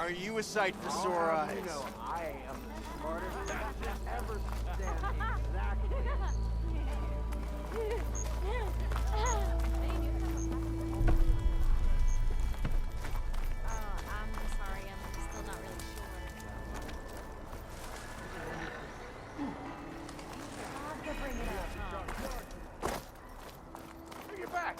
are you a sight for sore eyes? You know, I am the smartest bastard ever stand exactly. I'm sorry, I'm still not really sure. Bring it back.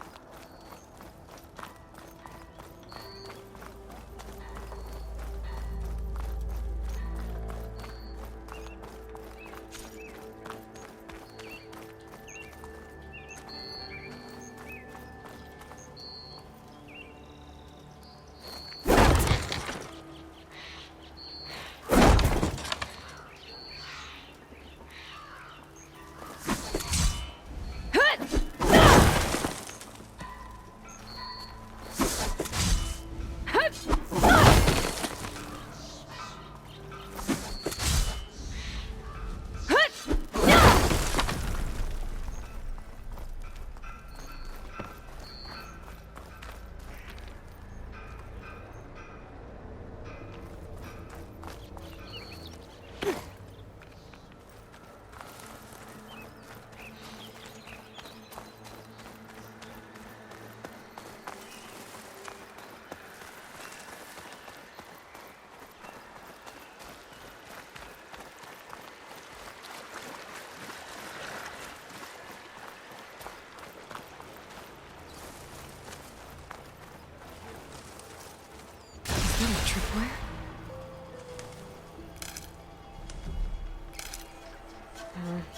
Is that a tripwire?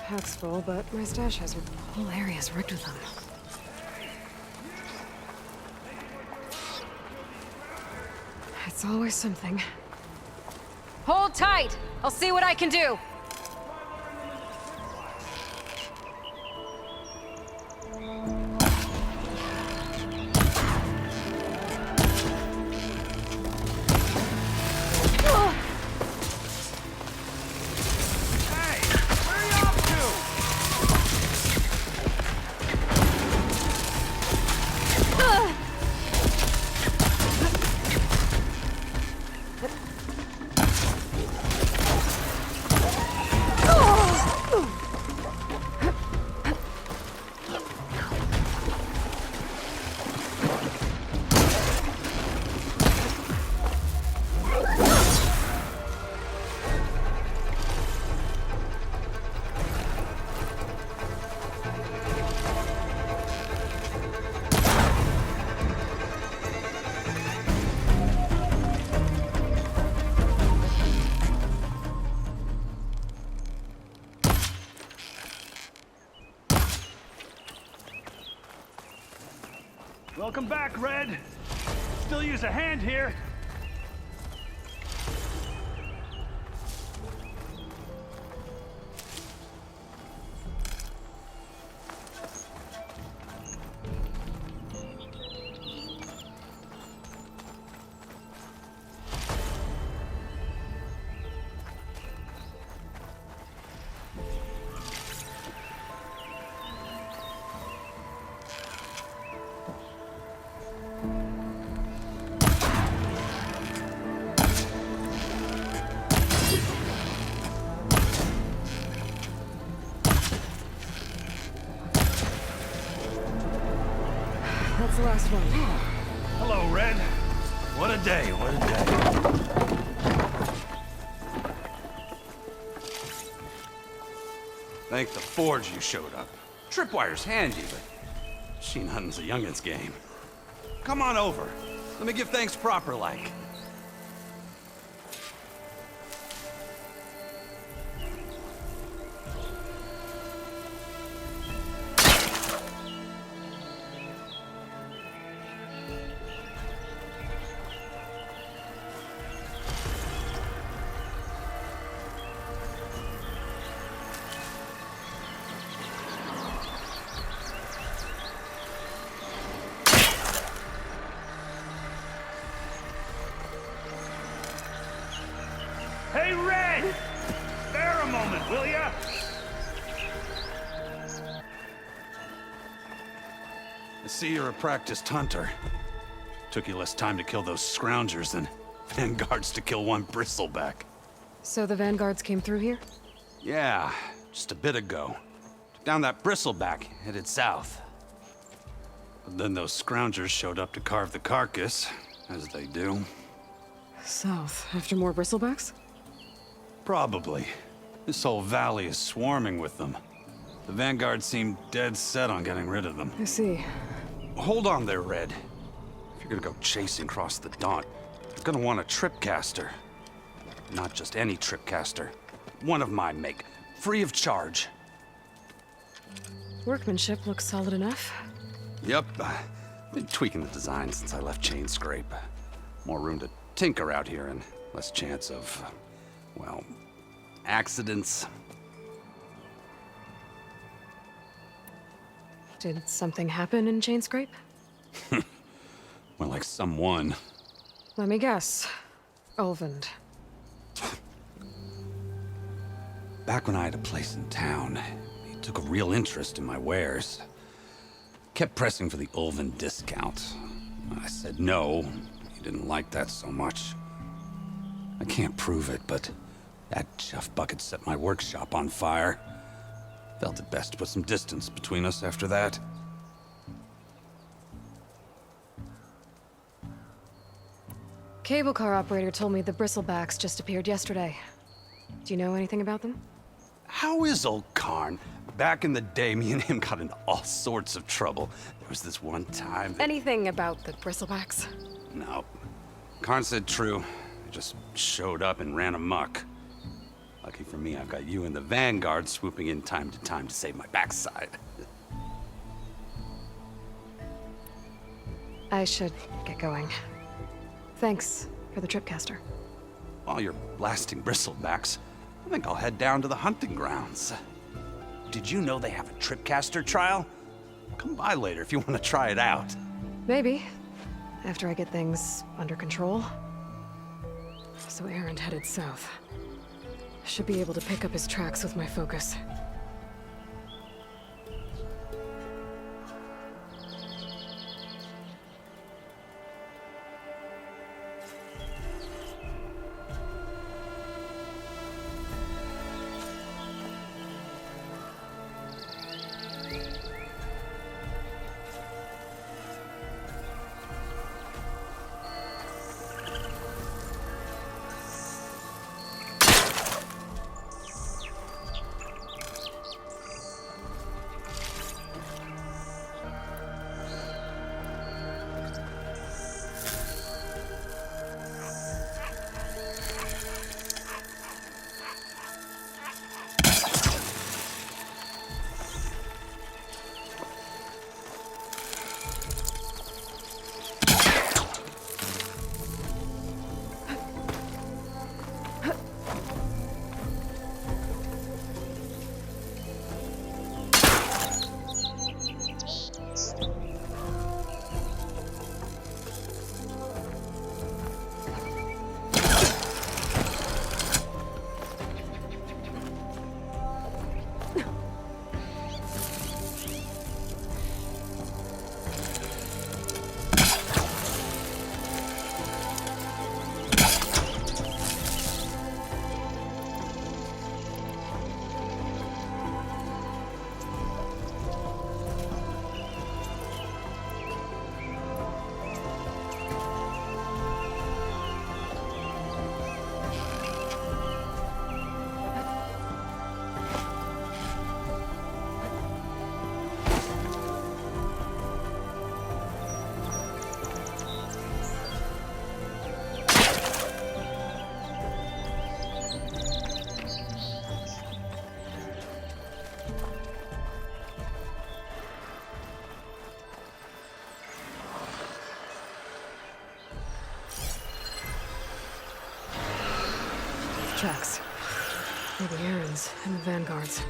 Pack's full, but my stash hasn't. The whole area's rigged with them. It's always something. Hold tight! I'll see what I can do! Welcome back, Red. Still use a hand here. That's the last one. Hello, Red. What a day, what a day. Thank the Forge you showed up. Tripwire's handy, but she nothing's a youngin's game. Come on over. Let me give thanks proper like. Hey, Red! Spare a moment, will ya? I see you're a practiced hunter. Took you less time to kill those scroungers than vanguards to kill one bristleback. So the vanguards came through here? Yeah, just a bit ago. Took down that bristleback, headed south. But then those scroungers showed up to carve the carcass, as they do. South, after more bristlebacks? Probably. This whole valley is swarming with them. The vanguard seemed dead set on getting rid of them. I see. Hold on there, Red. If you're gonna go chasing across the Daunt, you're gonna want a tripcaster. Not just any tripcaster. One of my make. Free of charge. Workmanship looks solid enough. Yep. Been tweaking the design since I left Chain Scrape. More room to tinker out here and less chance of, well, accidents. Did something happen in Chain Scrape? Well, like someone. Let me guess. Ulvund. Back when I had a place in town, he took a real interest in my wares. Kept pressing for the Ulvund discount. I said no. He didn't like that so much. I can't prove it, but that chuff bucket set my workshop on fire. Felt it best to put some distance between us after that. Cable car operator told me the bristlebacks just appeared yesterday. Do you know anything about them? How is old Karn? Back in the day, me and him got into all sorts of trouble. There was this one time that... Anything about the bristlebacks? No. Karn said true. They just showed up and ran amok. Lucky for me, I've got you and the Vanguard swooping in time to save my backside. I should get going. Thanks for the tripcaster. While you're blasting bristlebacks, I think I'll head down to the hunting grounds. Did you know they have a tripcaster trial? Come by later if you want to try it out. Maybe. After I get things under control. So Aaron headed south. Should be able to pick up his tracks with my focus. Tracks. Maybe Aaron's and the Vanguard's.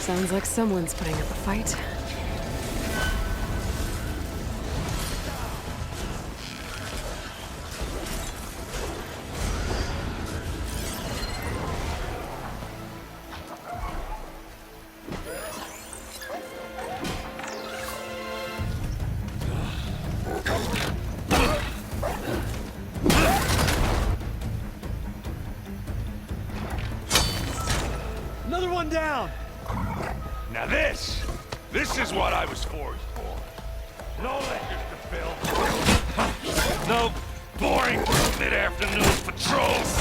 Sounds like someone's putting up a fight. Another one down! Now this is what I was forged for. No lectures to fill. No boring mid-afternoon patrols.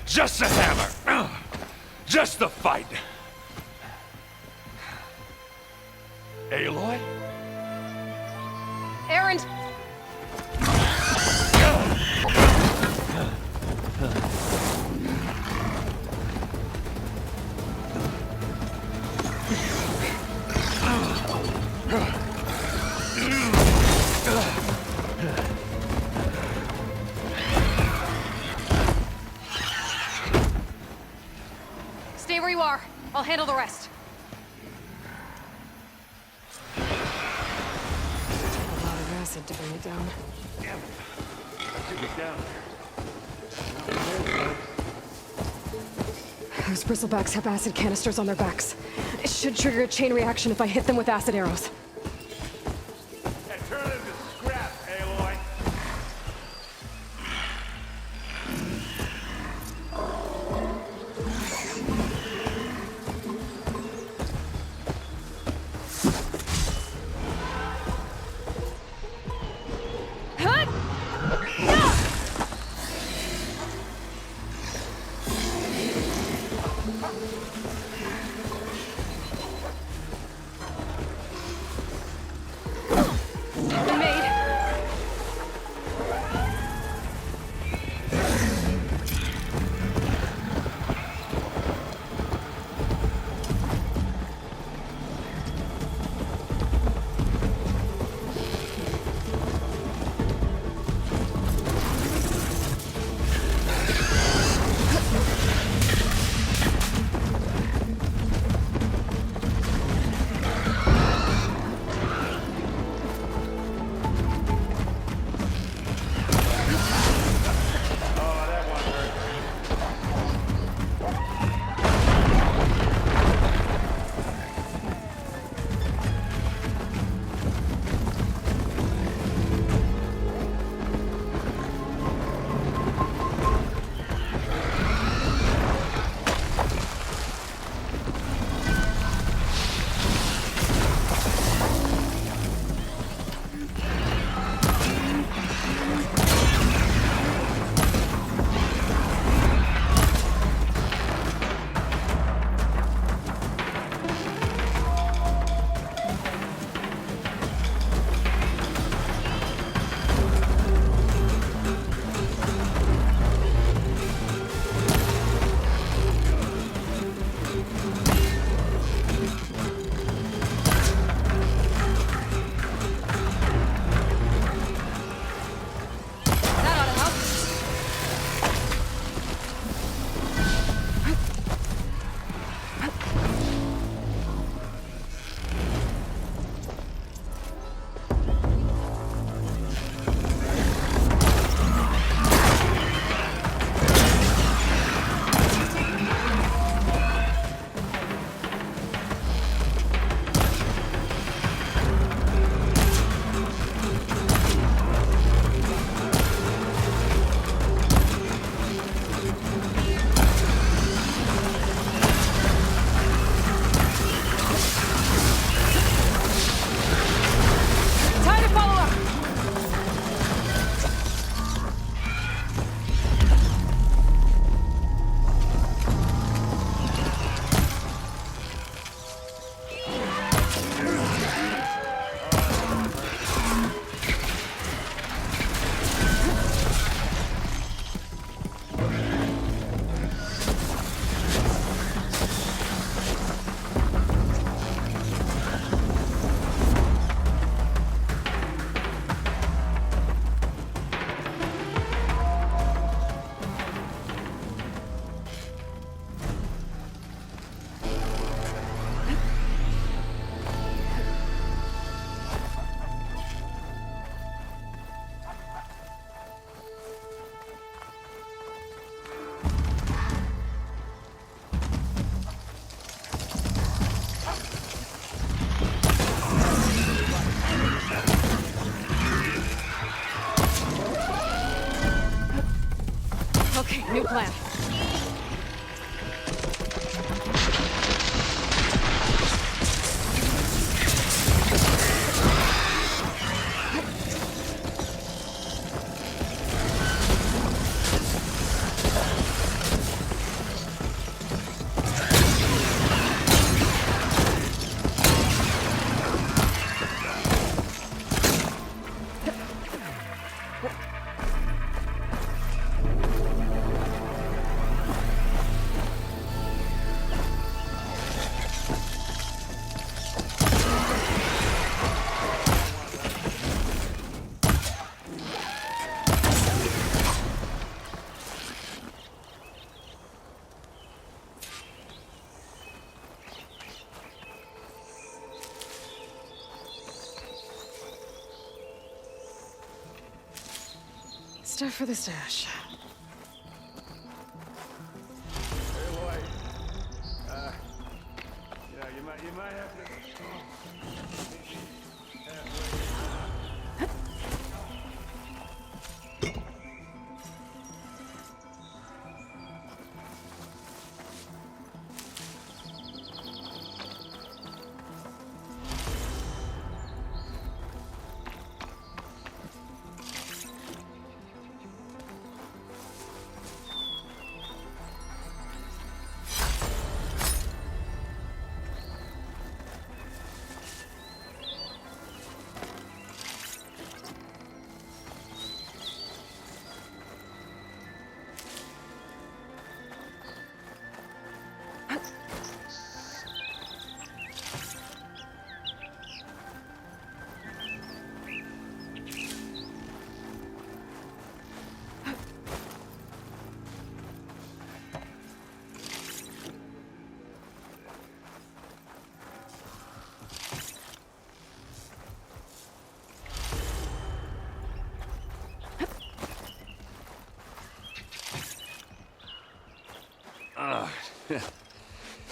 Just a hammer. Just the fight. Aloy? Erend! Stay where you are. I'll handle the rest. A lot of acid to bring it down. Damn it. I should be down there. Those bristlebacks have acid canisters on their backs. It should trigger a chain reaction if I hit them with acid arrows. And turn it into scrap, Aloy. New plan. Stuff for the stash. Hey, Lloyd. You might have to...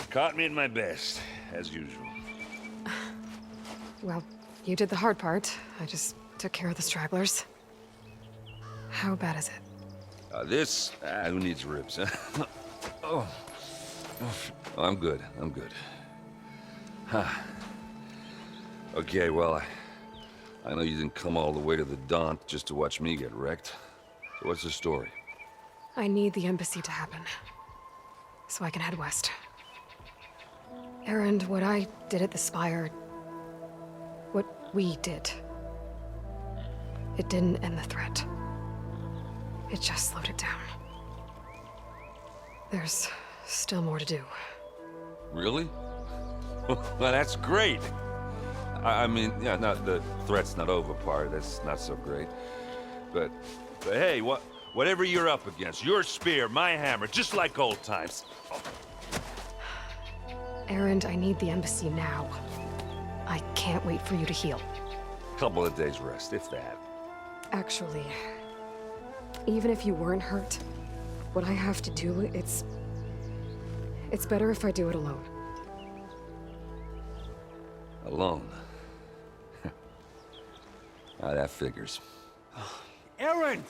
Caught me at my best, as usual. Well, you did the hard part. I just took care of the stragglers. How bad is it? Who needs ribs, huh? Oh. I'm good, I'm good. Huh. Okay, well, I know you didn't come all the way to the Daunt just to watch me get wrecked. So what's the story? I need the embassy to happen, so I can head west. Erend, what I did at the Spire... what we did... it didn't end the threat. It just slowed it down. There's still more to do. Really? Well, that's great. I mean, yeah, the threat's not over part, that's not so great. But hey, whatever you're up against, your spear, my hammer, just like old times. Oh. Erend, I need the embassy now. I can't wait for you to heal. Couple of days rest, if that. Actually, even if you weren't hurt, what I have to do, it's better if I do it alone. Alone? That figures. Erend!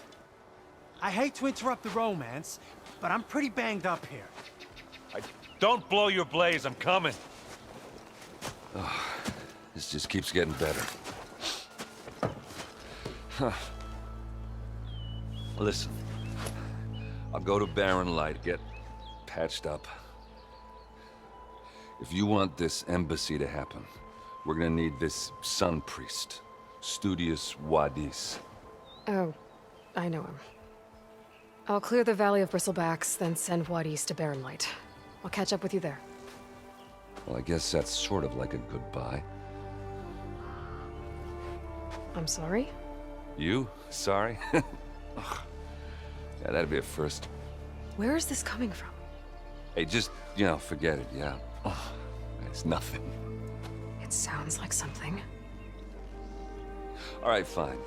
I hate to interrupt the romance, but I'm pretty banged up here. Don't blow your blaze, I'm coming. Oh, this just keeps getting better. Huh. Listen, I'll go to Barren Light, get patched up. If you want this embassy to happen, we're gonna need this sun priest, Studius Wadis. Oh, I know him. I'll clear the Valley of Bristlebacks, then send Wadis to Barren Light. I'll catch up with you there. Well, I guess that's sort of like a goodbye. I'm sorry? You? Sorry? Ugh. Yeah, that'd be a first. Where is this coming from? Hey, just, forget it, yeah. Ugh. It's nothing. It sounds like something. All right, fine.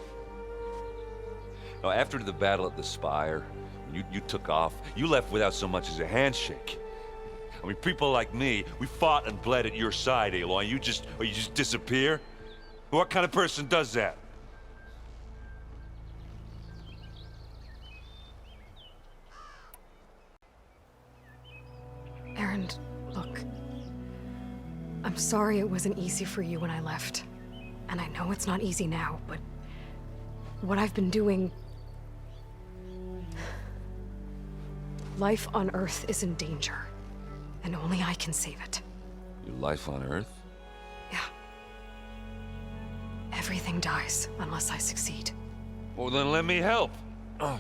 Now, after the battle at the Spire, you took off. You left without so much as a handshake. I mean, people like me, we fought and bled at your side, Aloy. You just disappear? What kind of person does that? Look, I'm sorry it wasn't easy for you when I left. And I know it's not easy now, but what I've been doing... Life on Earth is in danger, and only I can save it. Your life on Earth? Yeah. Everything dies unless I succeed. Well, then let me help. Oh,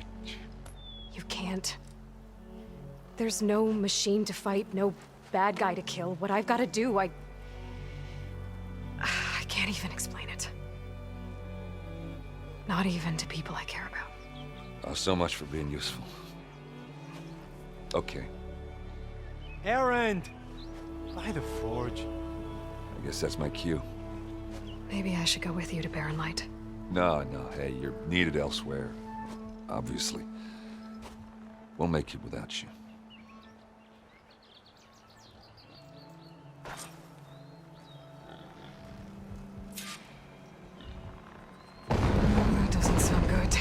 You can't. There's no machine to fight, no bad guy to kill. What I've got to do, I can't even explain it. Not even to people I care about. oh, so much for being useful. Okay, Erend! By the forge. I guess that's my cue. Maybe I should go with you to Barren Light. No, hey, you're needed elsewhere. Obviously. We'll make it without you. That doesn't sound good.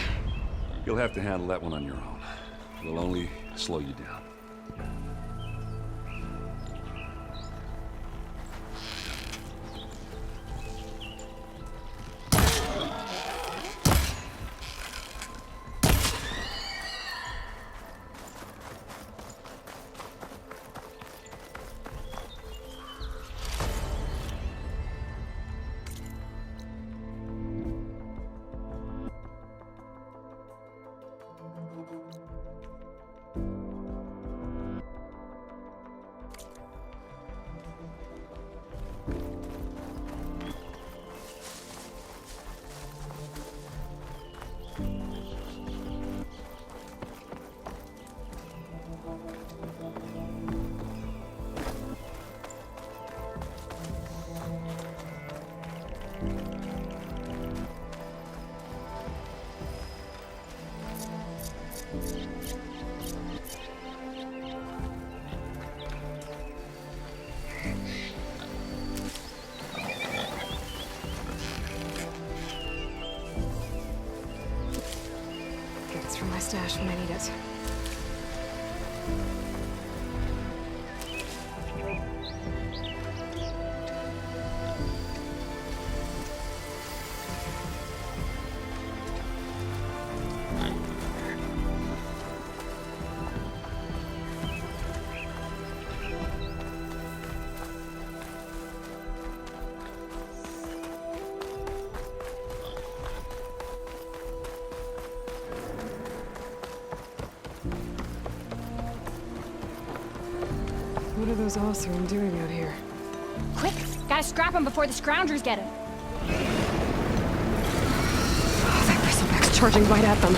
You'll have to handle that one on your own. We'll only slow you down. Gifts from my stash when I need it. What are those Osirm doing out here? Quick! Gotta scrap him before the scroungers get him. Oh, that bristleback's charging right at them.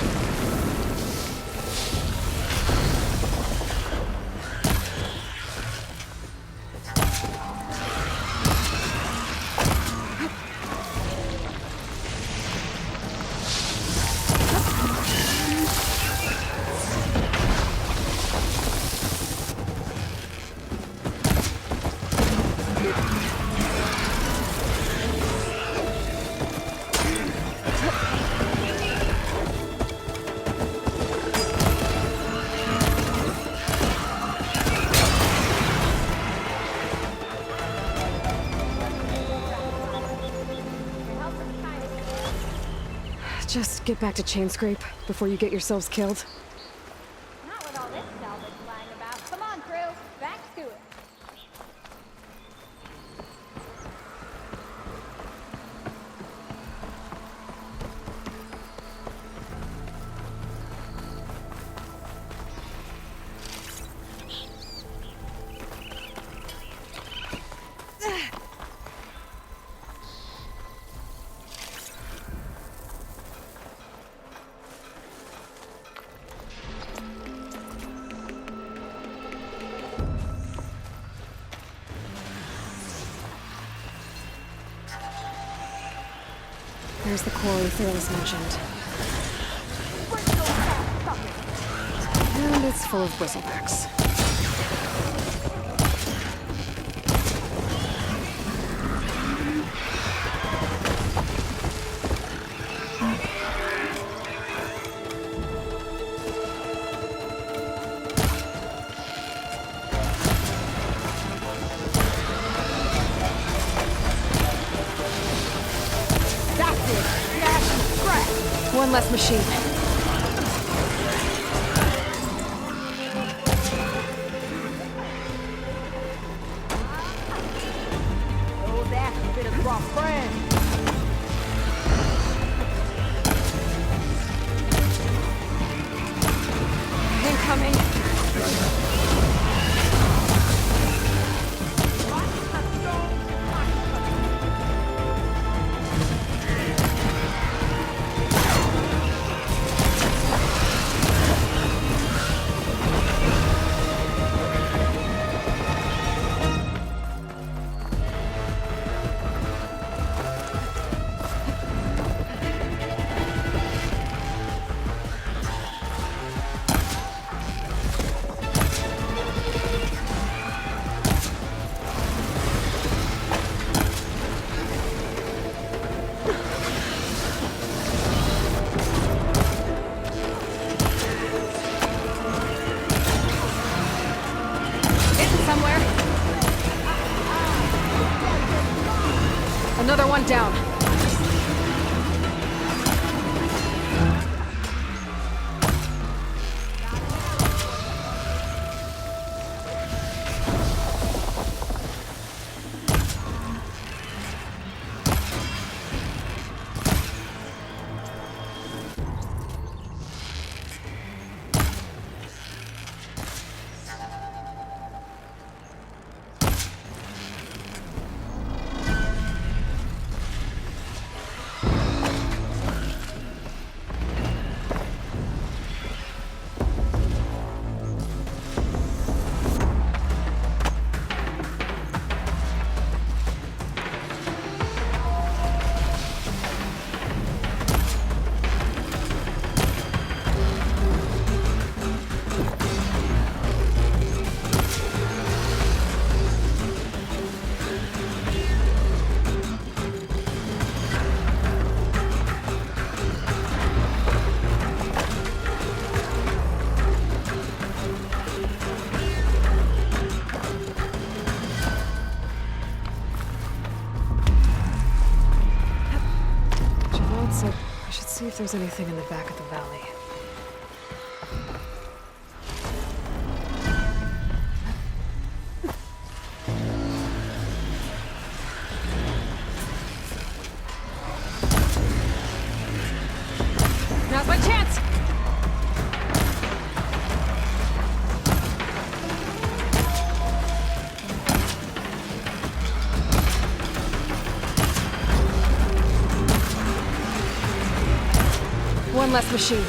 Just get back to Chainscrape before you get yourselves killed. Not with all this salvage flying about. Come on, crew. Back to it. There's the quarry Thales mentioned. And it's full of bristlebacks. less machine. Oh, that's a bit of rough friend. Incoming. Somewhere. Another one down. So I should see if there's anything in the back of the valley. Now's my chance! One less machine.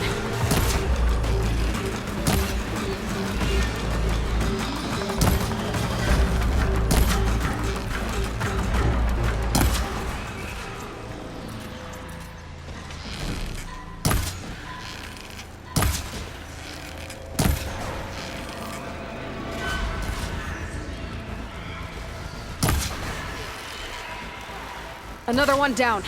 Another one down.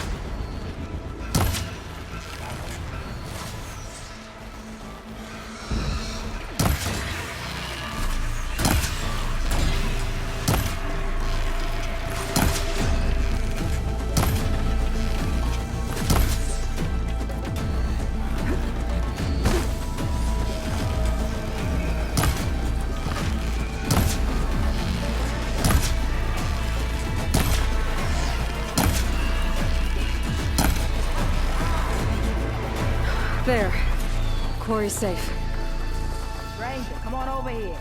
There. Quarry's safe. Ranger, come on over here.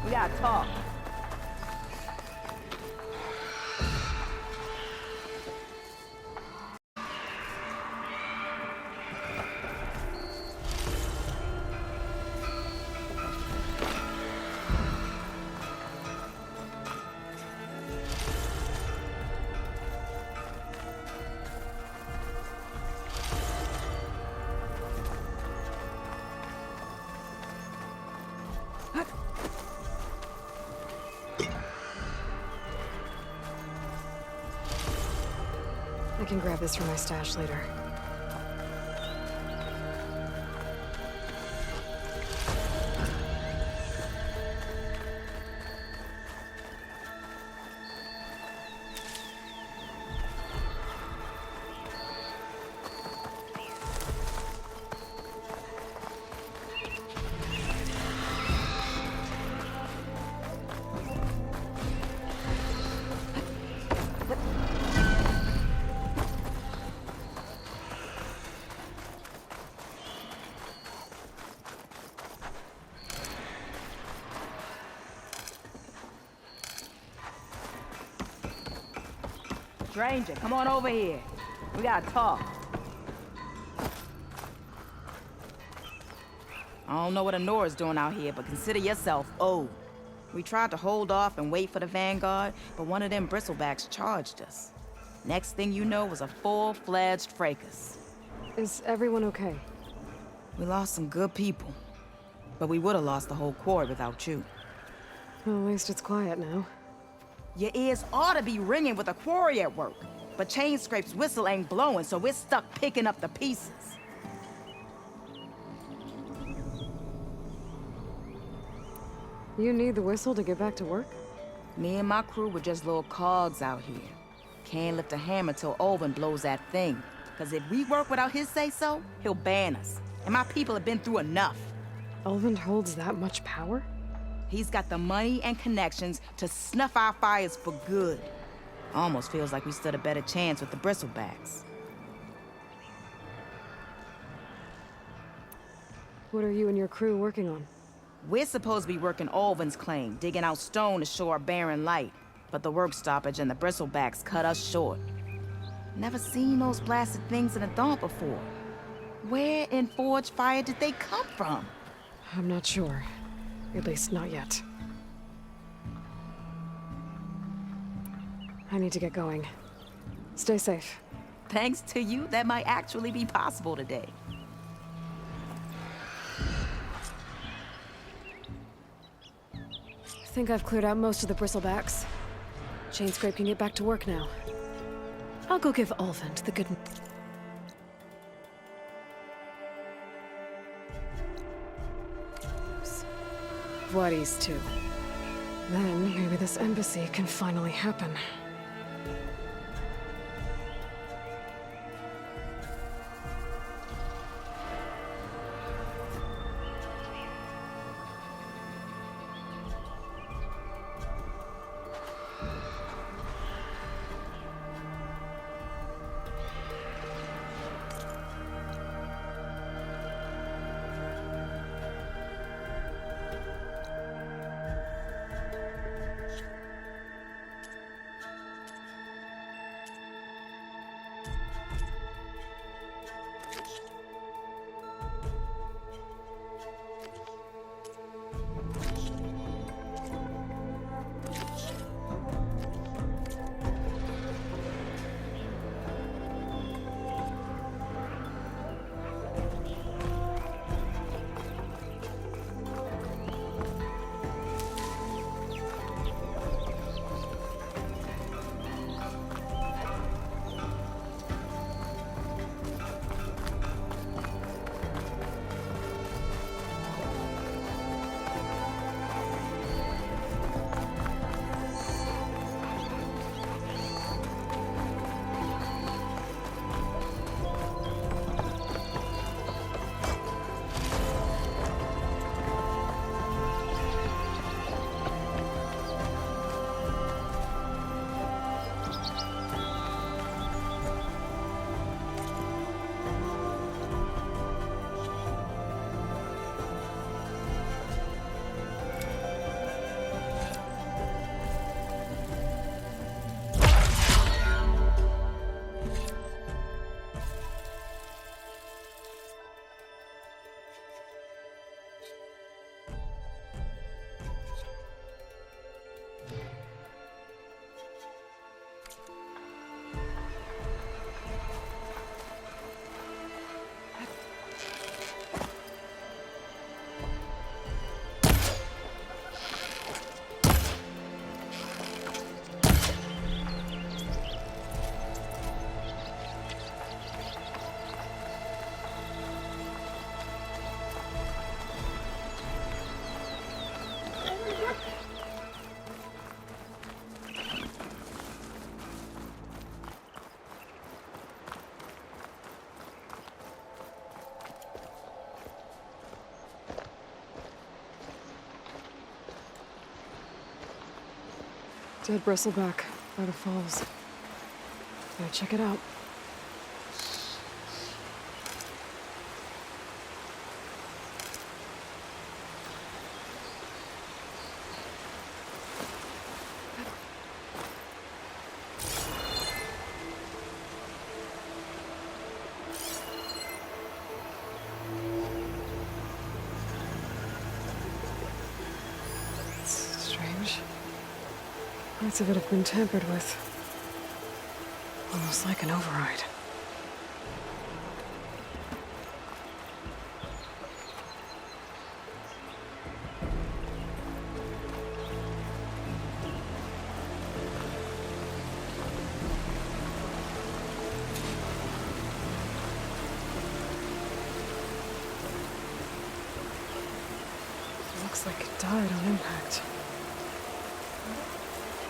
We gotta talk. I can grab this from my stash later. stranger. Come on over here. We gotta talk. I don't know what Honora's doing out here, but consider yourself owed. We tried to hold off and wait for the Vanguard, but one of them bristlebacks charged us. Next thing you know was a full-fledged fracas. Is everyone okay? We lost some good people, but we would have lost the whole Quad without you. Well, at least it's quiet now. Your ears ought to be ringing with a quarry at work, but Chain Scrape's whistle ain't blowing, so we're stuck picking up the pieces. You need the whistle to get back to work? Me and my crew were just little cogs out here. Can't lift a hammer till Olvin blows that thing. Cause if we work without his say-so, he'll ban us. And my people have been through enough. Elvin holds that much power? He's got the money and connections to snuff our fires for good. Almost feels like we stood a better chance with the bristlebacks. What are you and your crew working on? We're supposed to be working Olvin's claim, digging out stone to show our barren light. But the work stoppage and the bristlebacks cut us short. Never seen those blasted things in a dawn before. Where in Forge Fire did they come from? I'm not sure. At least not yet. I need to get going. Stay safe. Thanks to you, that might actually be possible today. I think I've cleared out most of the bristlebacks. Chainscrape can get back to work now. I'll go give Olvin the good... Vladis too. Then maybe this embassy can finally happen. Dead bristleback by the falls. Gotta check it out. Parts of it have been tampered with. Almost like an override. Looks like it died on impact.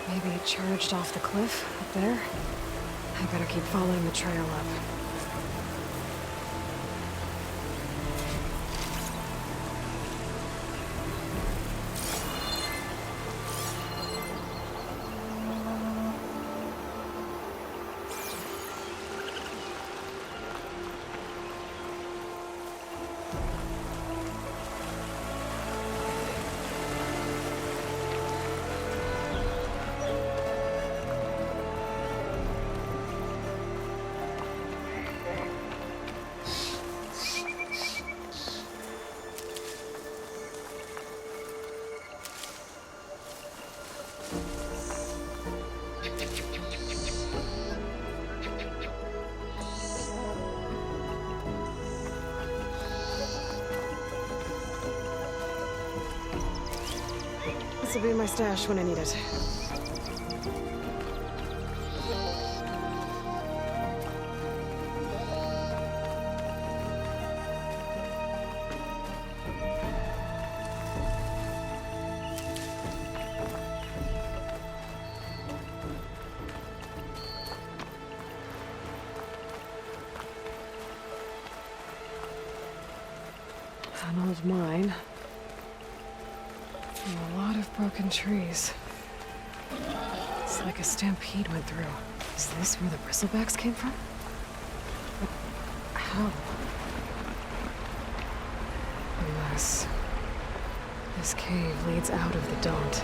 Maybe it charged off the cliff up there? I better keep following the trail up. This will be my stash when I need it. An old mine. And a lot of broken trees. It's like a stampede went through. Is this where the bristlebacks came from? But how? Unless this cave leads out of the Daunt.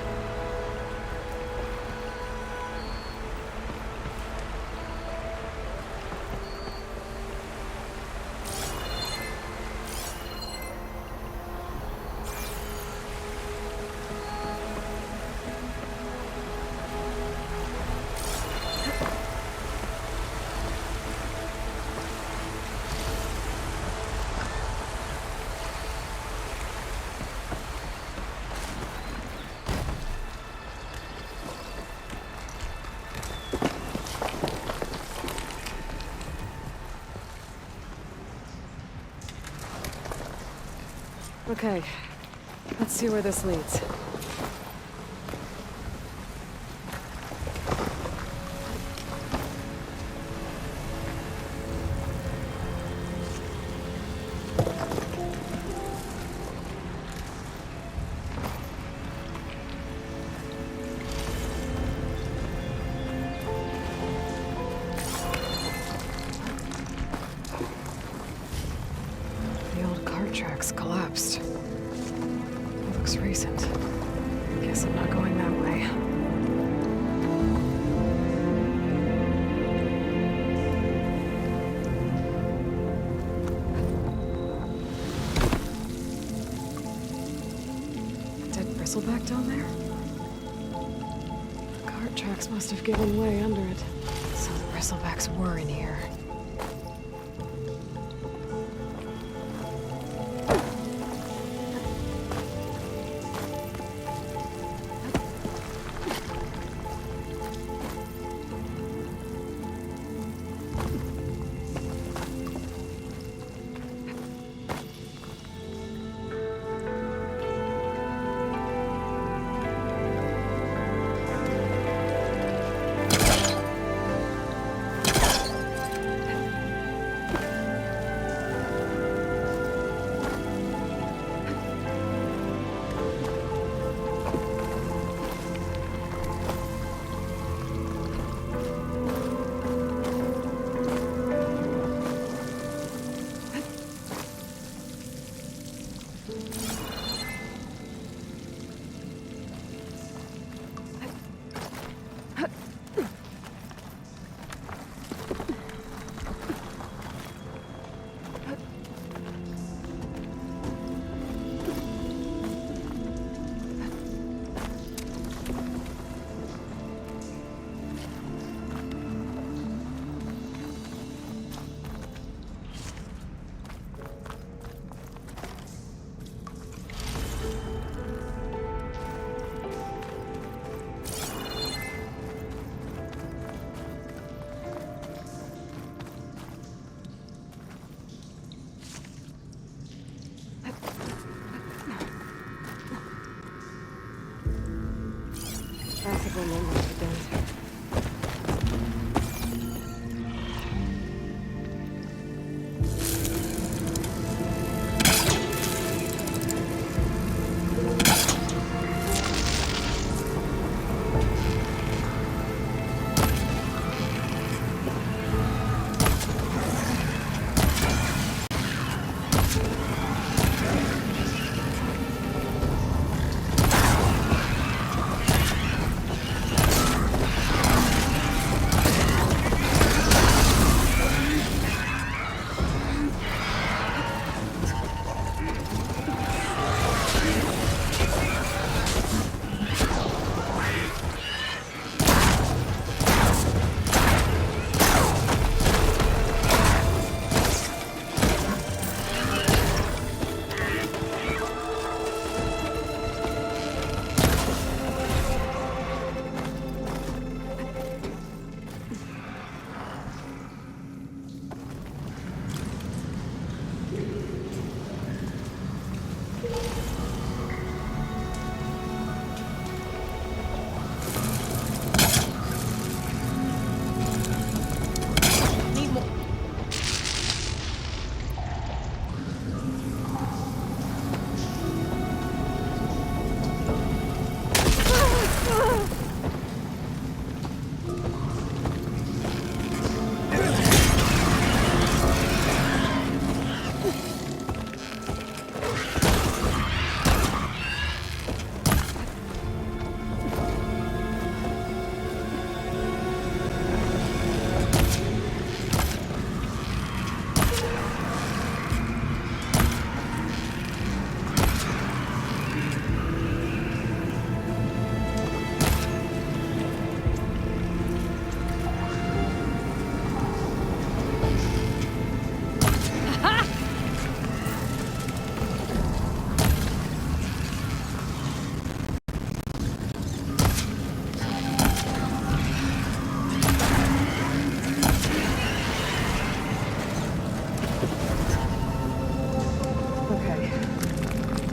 Okay, let's see where this leads. The old cart tracks collapsed. It looks recent. Guess I'm not going that way. Dead bristleback down there? The cart tracks must have given way under it. So the bristlebacks were in here. one won't let it bend.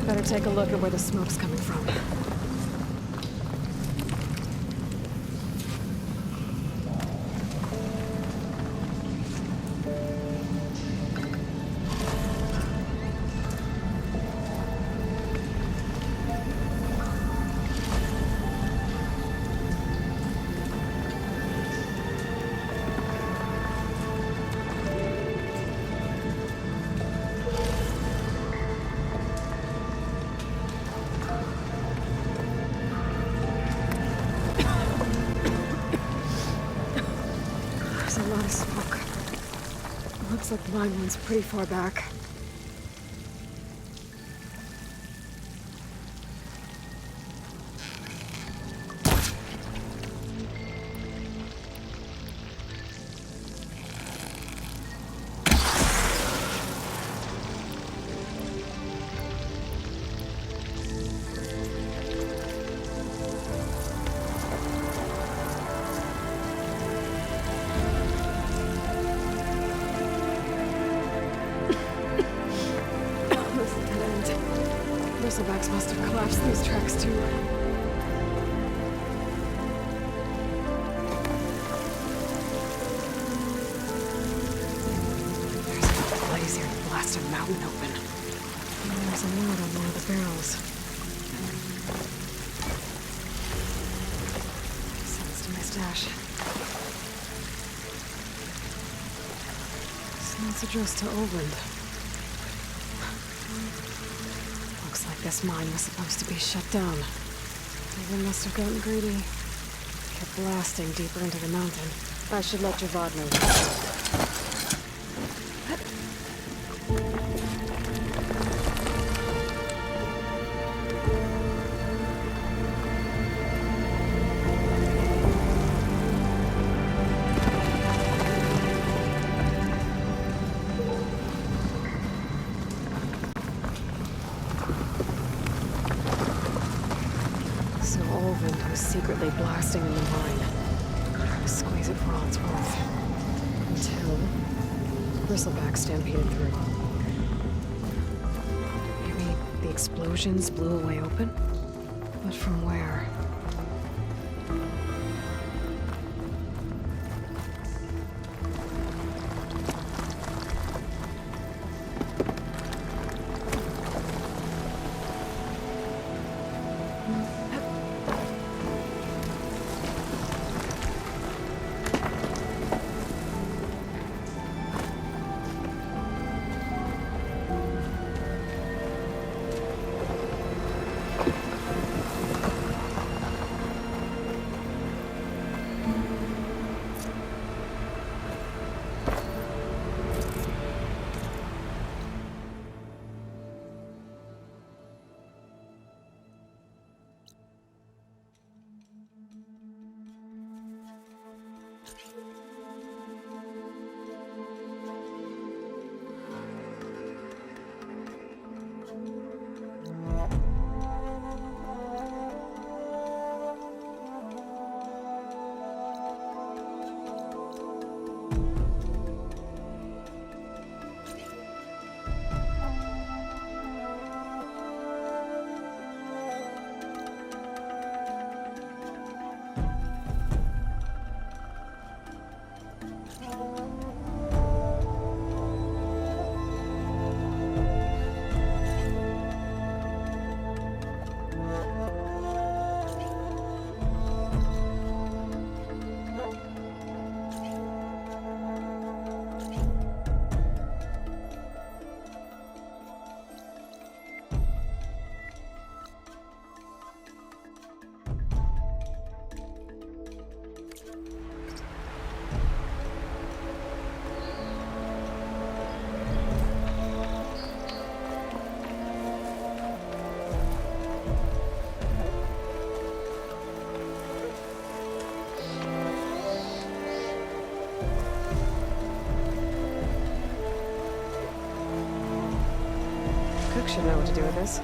Better take a look at where the smoke's coming from. There's a lot of smoke. Looks like mine one's pretty far back. Bristlebacks must have collapsed these tracks too. There's a blaze here that blasted a mountain open. And there's a note on one of the barrels. Sends to my stash. This note's addressed to Oland. This mine was supposed to be shut down. Someone must have gotten greedy. Kept blasting deeper into the mountain. I should let Javad know. Secretly blasting in the mine. Trying to squeeze it for all it's worth. Until Bristleback stampeded through. Maybe the explosions blew a way open? But from where? Cook should know what to do with this.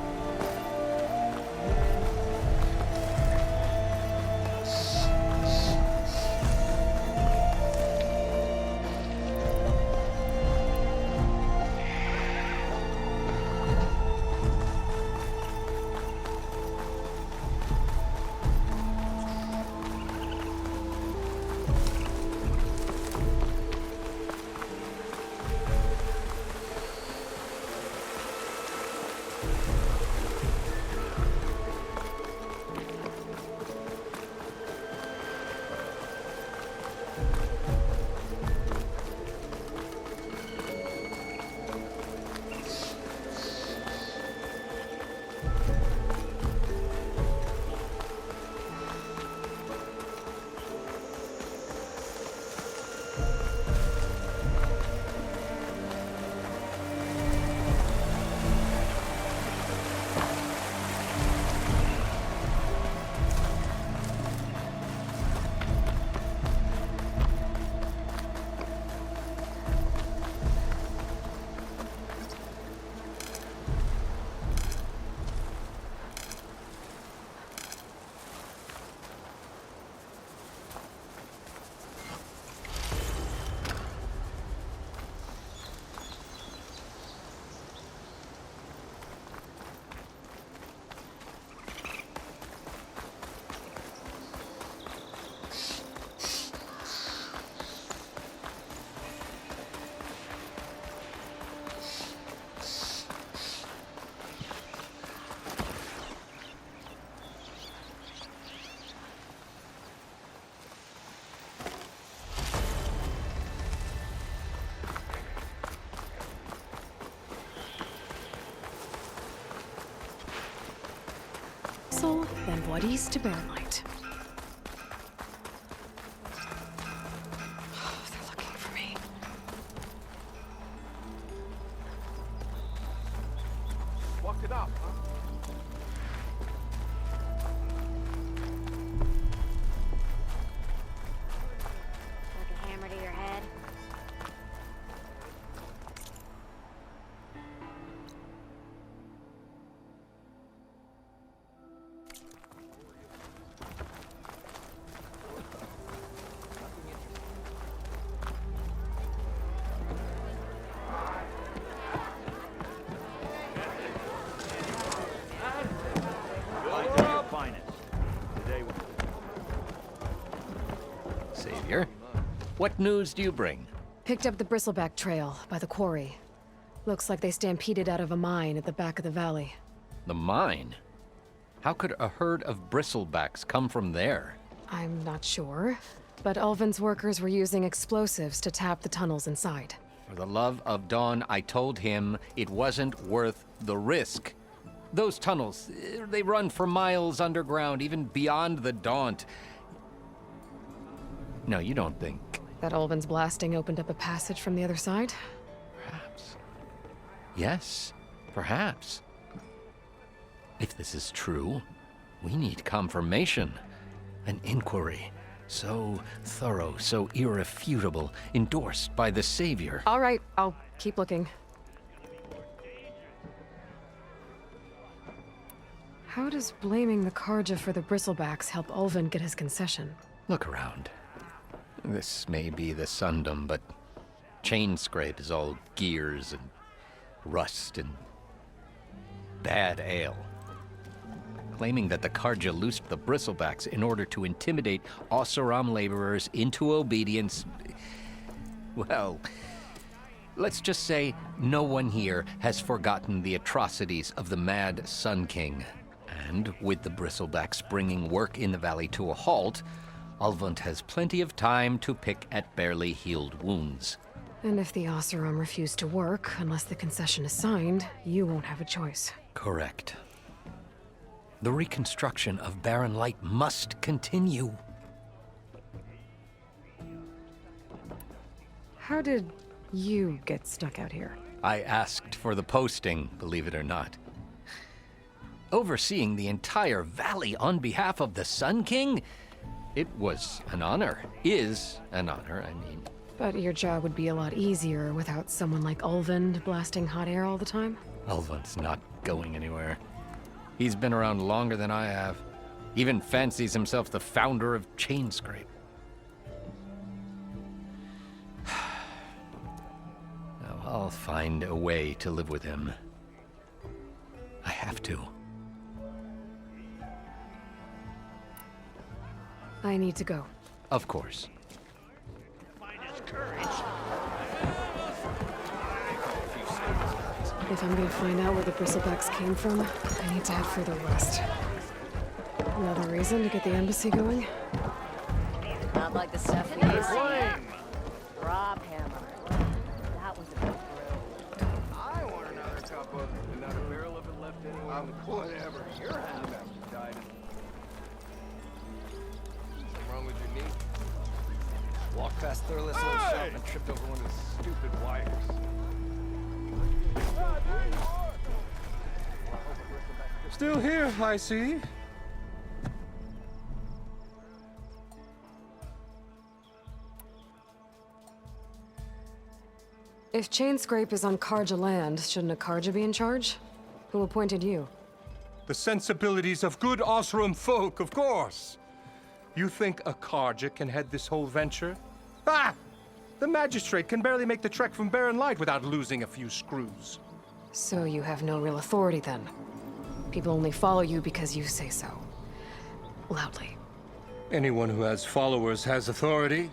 So, then what is to Bearlight? They're looking for me. Walked it up, huh? Like a hammer to your head. familiar. What news do you bring? Picked up the bristleback trail by the quarry. Looks like they stampeded out of a mine at the back of the valley. The mine? How could a herd of bristlebacks come from there? I'm not sure, but Ulvin's workers were using explosives to tap the tunnels inside. For the love of Dawn, I told him it wasn't worth the risk. Those tunnels, they run for miles underground, even beyond the Daunt. No, you don't think... That Ulvin's blasting opened up a passage from the other side? Perhaps. Yes, perhaps. If this is true, we need confirmation. An inquiry. So thorough, so irrefutable, endorsed by the Savior. All right, I'll keep looking. How does blaming the Karja for the bristlebacks help Ulvin get his concession? Look around. This may be the Sundom, but Chainscrape is all gears and rust and bad ale. Claiming that the Karja loosed the bristlebacks in order to intimidate Oseram laborers into obedience. Well, let's just say no one here has forgotten the atrocities of the Mad Sun King. And with the bristlebacks bringing work in the valley to a halt, Ulvund has plenty of time to pick at barely healed wounds. And if the Oseram refuse to work, unless the concession is signed, you won't have a choice. Correct. The reconstruction of Barren Light must continue. How did you get stuck out here? I asked for the posting, believe it or not. Overseeing the entire valley on behalf of the Sun King? It was an honor. Is an honor, I mean. But your job would be a lot easier without someone like Ulvund blasting hot air all the time? Ulvund's not going anywhere. He's been around longer than I have. Even fancies himself the founder of Chainscrape. Now, I'll find a way to live with him. I have to. I need to go. Of course. If I'm gonna find out where the bristlebacks came from, I need to head further west. Another reason to get the embassy going? Not like the stuff we used to. Drop hammer. That was a good brew. I want another cup of, another barrel of it left anyway. Whatever. You're having after died. Something wrong with your knee? Walked past Thurless old shop and tripped over one of his stupid wires. Still here, I see. If Chainscrape is on Karja land, shouldn't a Karja be in charge? Who appointed you? The sensibilities of good Osram folk, of course. You think a Karja can head this whole venture? Ah! The magistrate can barely make the trek from Barren Light without losing a few screws. So you have no real authority then? People only follow you because you say so. Loudly. Anyone who has followers has authority.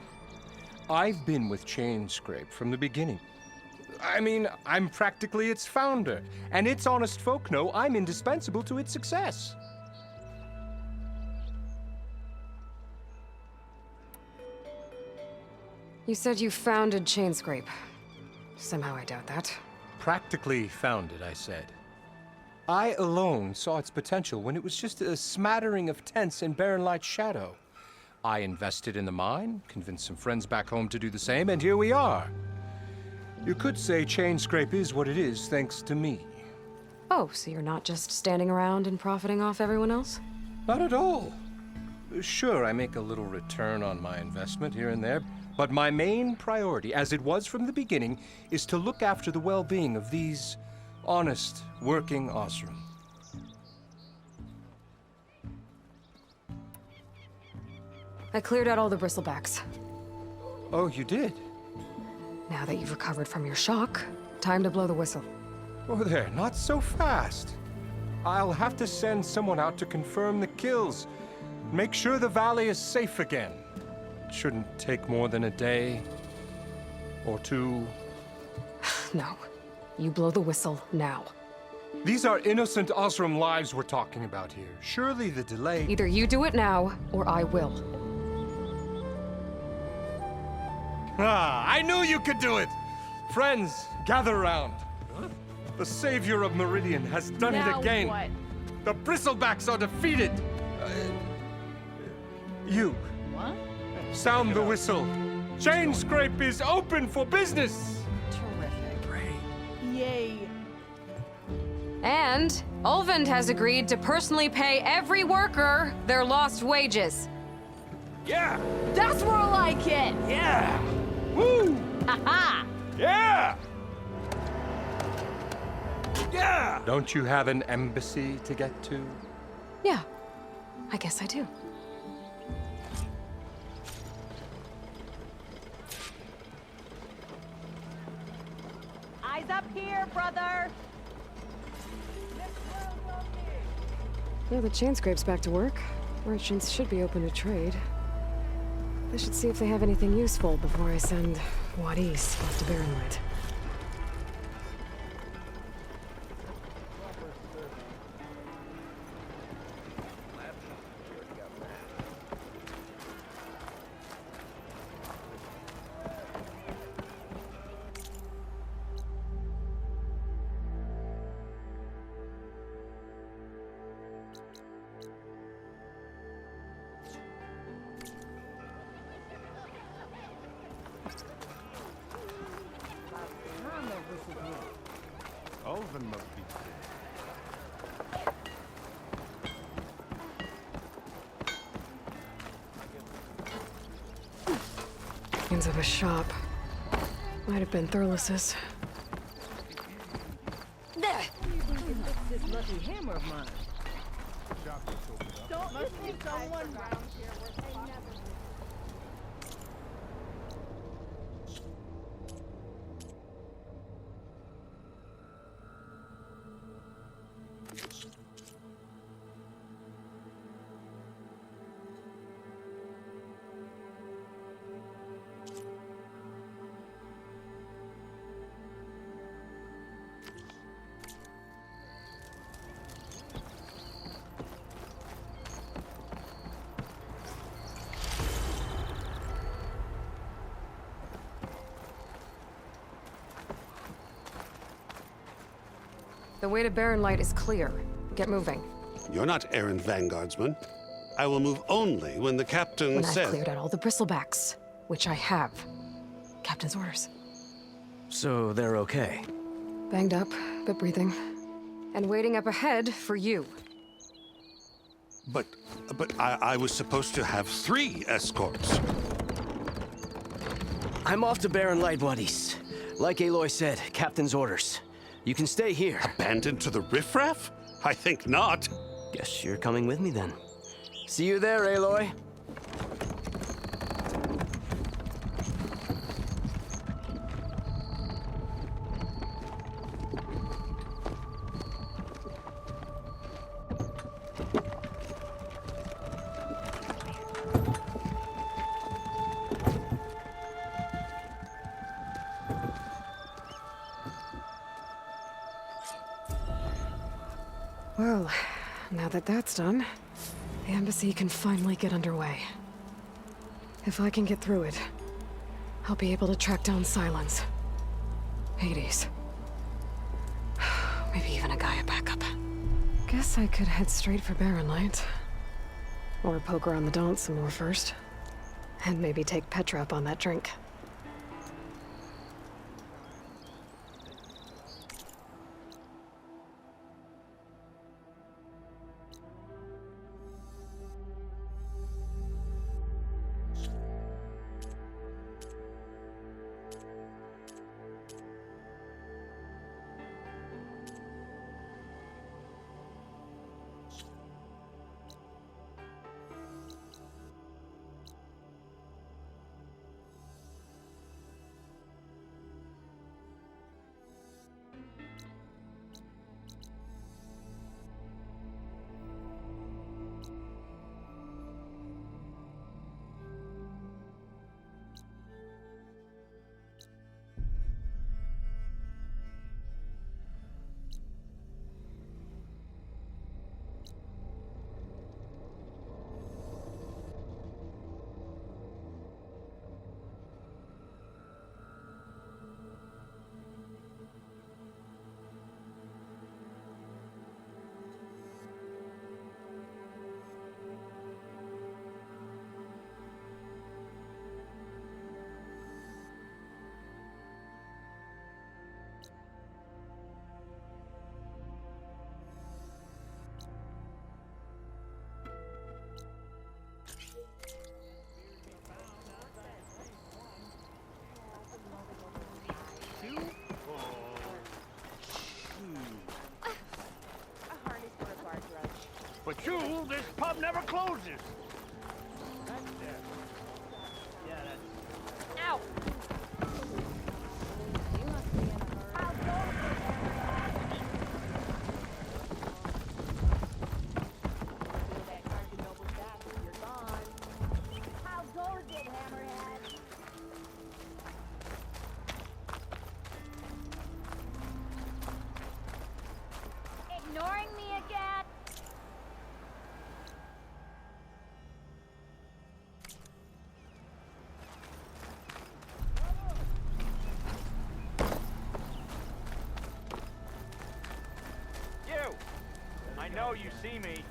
I've been with Chainscrape from the beginning. I mean, I'm practically its founder, and its honest folk know I'm indispensable to its success. You said you founded Chainscrape. Somehow I doubt that. Practically founded, I said. I alone saw its potential when it was just a smattering of tents in Barren Light's shadow. I invested in the mine, convinced some friends back home to do the same, and here we are. You could say Chainscrape is what it is thanks to me. Oh, so you're not just standing around and profiting off everyone else? Not at all. Sure, I make a little return on my investment here and there, but my main priority, as it was from the beginning, is to look after the well-being of these honest, working Osram. I cleared out all the bristlebacks. Oh, you did? Now that you've recovered from your shock, time to blow the whistle. Oh, there, not so fast. I'll have to send someone out to confirm the kills. Make sure the valley is safe again. shouldn't take more than a day or two. No. You blow the whistle now. These are innocent Osram lives we're talking about here. Surely the delay... Either you do it now, or I will. Ah, I knew you could do it! Friends, gather round. The savior of Meridian has done it again. What? The Bristlebacks are defeated. You. What? Sound the whistle. Chain Scrape is open for business. Terrific. Yay. And Ulvund has agreed to personally pay every worker their lost wages. Yeah! That's more like it. Yeah! Woo! Ha Yeah! Yeah! Don't you have an embassy to get to? Yeah, I guess I do. Eyes up here, brother. Now the chain scrape's back to work. Merchants should be open to trade. I should see if they have anything useful before I send Wadis off to Barrenlight. Olven must be dead. Means of a shop. Might have been Thurles's. This lucky hammer of mine. Don't you think someone around here where they never... The way to Barrenlight is clear. Get moving. You're not errand vanguardsman. I will move only when the captain When says... I've cleared out all the Bristlebacks, which I have. Captain's orders. So they're okay? Banged up, but breathing. And waiting up ahead for you. But I was supposed to have 3 escorts. I'm off to Barrenlight, Wadis. Like Aloy said, Captain's orders. You can stay here. Abandoned to the riffraff? I think not. Guess you're coming with me then. See you there, Aloy. Well, now that that's done, the embassy can finally get underway. If I can get through it, I'll be able to track down Silence. Hades. Maybe even a Gaia backup. Guess I could head straight for Barrenlight. Or poke around the Daunt some more first. And maybe take Petra up on that drink. But you, this pub never closes. Ow! How goes it, Hammerhead? Ignoring me again? You! I know you see me.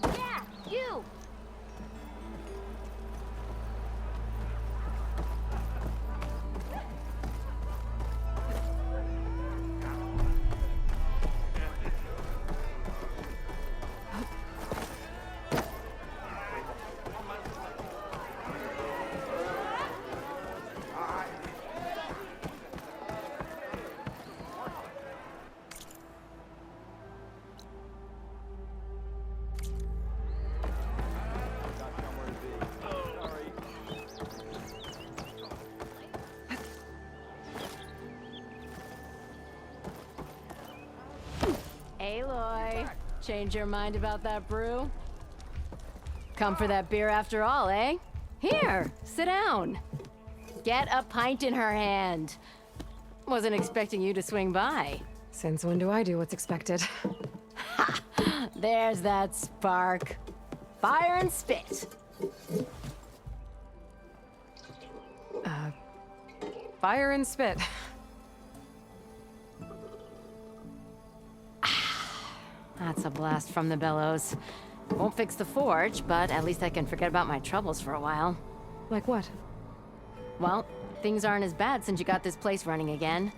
Yeah, you! Aloy, change your mind about that brew? Come for that beer after all, eh? Here, sit down. Get a pint in her hand. Wasn't expecting you to swing by. Since when do I do what's expected? There's that spark. Fire and spit. Fire and spit. That's a blast from the bellows. Won't fix the forge, but at least I can forget about my troubles for a while. Like what? Well, things aren't as bad since you got this place running again.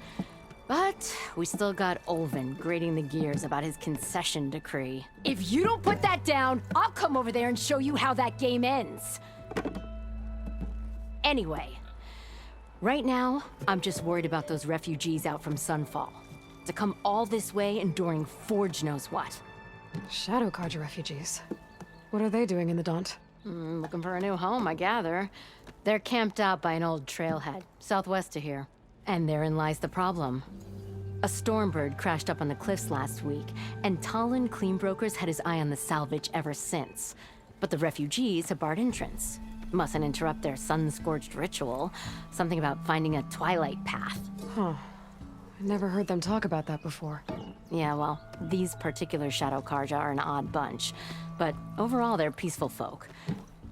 But we still got Olvin grating the gears about his concession decree. If you don't put that down, I'll come over there and show you how that game ends. Anyway, right now, I'm just worried about those refugees out from Sunfall. To come all this way enduring Forge knows what. Shadow Carja refugees. What are they doing in the Daunt? Looking for a new home, I gather. They're camped out by an old trailhead, southwest of here. And therein lies the problem. A Stormbird crashed up on the cliffs last week, and Talon Cleanbrokers had his eye on the salvage ever since. But the refugees have barred entrance. Mustn't interrupt their sun-scorched ritual. Something about finding a twilight path. Huh. I never heard them talk about that before. Yeah, well, these particular Shadow Carja are an odd bunch. But overall, they're peaceful folk.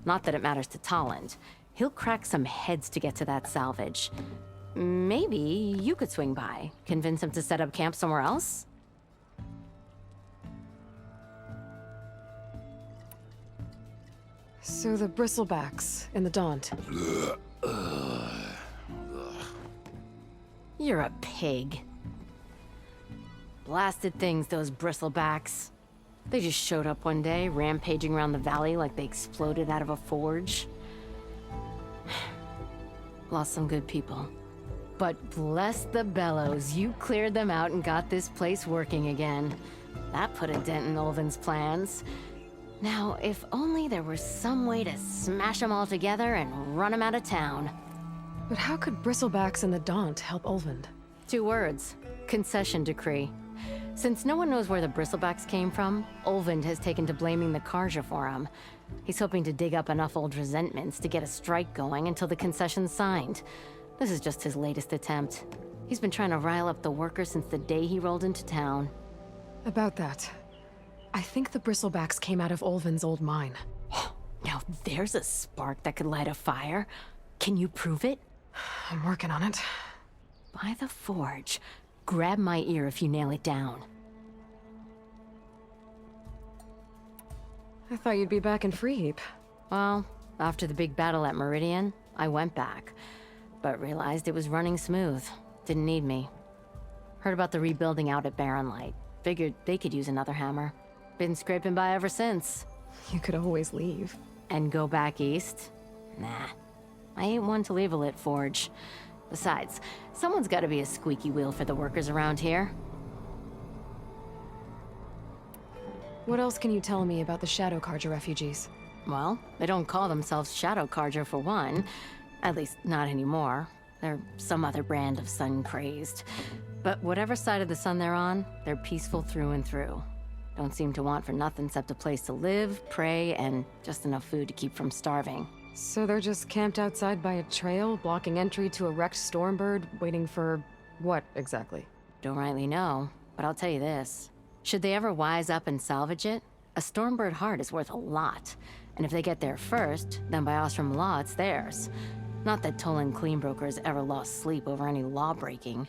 Not that it matters to Talon. He'll crack some heads to get to that salvage. Maybe you could swing by, convince him to set up camp somewhere else? So the bristlebacks in the Daunt. You're a pig. Blasted things, those bristlebacks. They just showed up one day, rampaging around the valley like they exploded out of a forge. Lost some good people. But bless the bellows, you cleared them out and got this place working again. That put a dent in Olvin's plans. Now, if only there were some way to smash them all together and run them out of town. But how could bristlebacks in the Daunt help Olvind? 2 words. Concession decree. Since no one knows where the bristlebacks came from, Olvind has taken to blaming the Carja for them. He's hoping to dig up enough old resentments to get a strike going until the concession's signed. This is just his latest attempt. He's been trying to rile up the workers since the day he rolled into town. About that, I think the bristlebacks came out of Olvin's old mine. Now there's a spark that could light a fire. Can you prove it? I'm working on it. By the forge. Grab my ear if you nail it down. I thought you'd be back in Freeheap. Well, after the big battle at Meridian, I went back. But realized it was running smooth. Didn't need me. Heard about the rebuilding out at Barren Light. Figured they could use another hammer. Been scraping by ever since. You could always leave. And go back east? Nah. I ain't one to leave a lit forge. Besides, someone's gotta be a squeaky wheel for the workers around here. What else can you tell me about the Shadow Carja refugees? Well, they don't call themselves Shadow Carja for one. At least, not anymore. They're some other brand of sun-crazed. But whatever side of the sun they're on, they're peaceful through and through. Don't seem to want for nothing except a place to live, pray, and just enough food to keep from starving. So they're just camped outside by a trail, blocking entry to a wrecked Stormbird, waiting for what exactly? Don't rightly know, but I'll tell you this. Should they ever wise up and salvage it, a Stormbird heart is worth a lot. And if they get there first, then by Ostrom law, it's theirs. Not that Tolan Cleanbroker's ever lost sleep over any law breaking.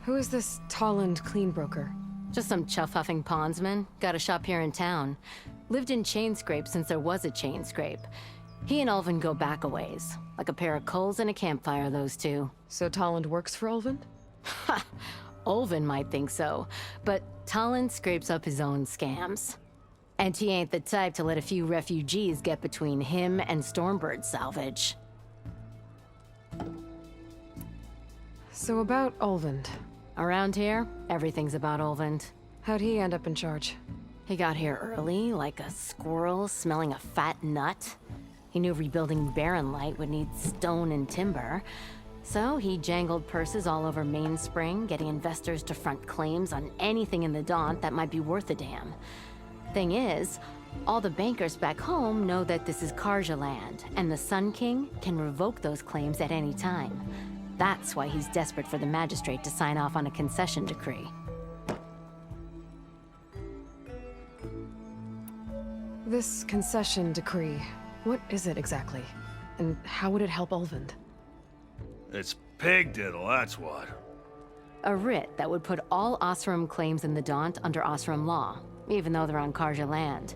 Who is this Tolland Cleanbroker? Just some chuff-huffing pondsman. Got a shop here in town. Lived in Chainscrape since there was a Chainscrape. He and Ulvin go back a ways. Like a pair of coals and a campfire, those two. So Tolland works for Ulvin? Ha! Ulvin might think so, but Tolland scrapes up his own scams. And he ain't the type to let a few refugees get between him and Stormbird salvage. So about Ulvin. Around here, everything's about Ulvin. How'd he end up in charge? He got here early, like a squirrel smelling a fat nut. He knew rebuilding Barren Light would need stone and timber. So he jangled purses all over Mainspring, getting investors to front claims on anything in the Daunt that might be worth a damn. Thing is, all the bankers back home know that this is Carja land, and the Sun King can revoke those claims at any time. That's why he's desperate for the magistrate to sign off on a concession decree. This concession decree, what is it exactly? And how would it help Ulvin? It's pig diddle, that's what. A writ that would put all Osram claims in the Daunt under Osram law, even though they're on Carja land.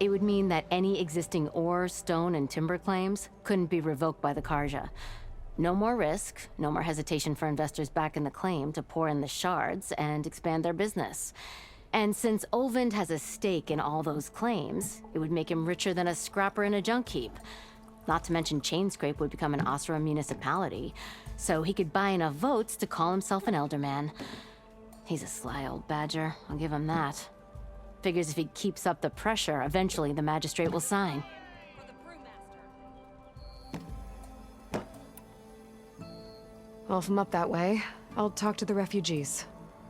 It would mean that any existing ore, stone, and timber claims couldn't be revoked by the Carja. No more risk, no more hesitation for investors back in the claim to pour in the shards and expand their business. And since Ulvin has a stake in all those claims, it would make him richer than a scrapper in a junk heap. Not to mention Chainscrape would become an Osram municipality, so he could buy enough votes to call himself an elderman. He's a sly old badger, I'll give him that. Figures if he keeps up the pressure, eventually the magistrate will sign. Well, if I'm up that way, I'll talk to the refugees.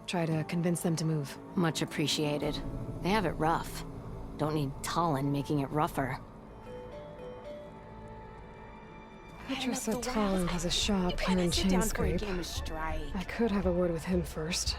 Try to convince them to move. Much appreciated. They have it rough. Don't need Tolland making it rougher. Petra said Tolland has a shop here in Chainscrape. I could have a word with him first.